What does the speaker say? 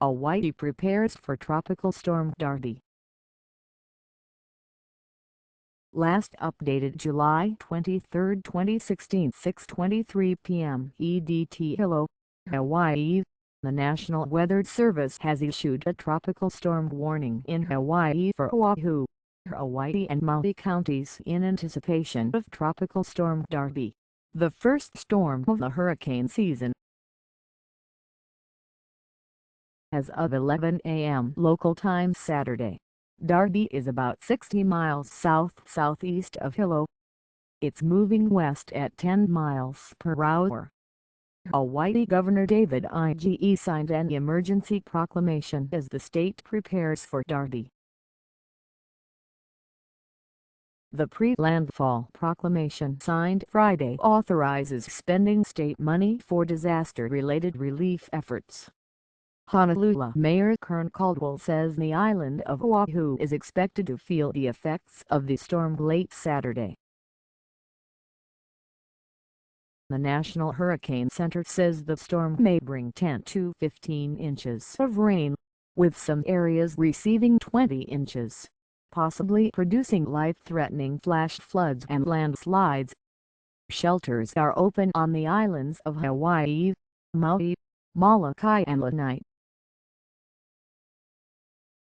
Hawaii prepares for Tropical Storm Darby. Last updated July 23, 2016, 6:23 p.m. EDT HILO, Hawaii. The National Weather Service has issued a tropical storm warning in Hawaii for Oahu, Hawaii and Maui counties in anticipation of Tropical Storm Darby, the first storm of the hurricane season. As of 11 a.m. local time Saturday, Darby is about 60 miles south-southeast of Hilo. It's moving west at 10 miles per hour. Hawaii Governor David Ige signed an emergency proclamation as the state prepares for Darby. The pre-landfall proclamation signed Friday authorizes spending state money for disaster-related relief efforts. Honolulu Mayor Kirk Caldwell says the island of Oahu is expected to feel the effects of the storm late Saturday. The National Hurricane Center says the storm may bring 10 to 15 inches of rain, with some areas receiving 20 inches, possibly producing life-threatening flash floods and landslides. Shelters are open on the islands of Hawaii, Maui, Molokai and Lanai.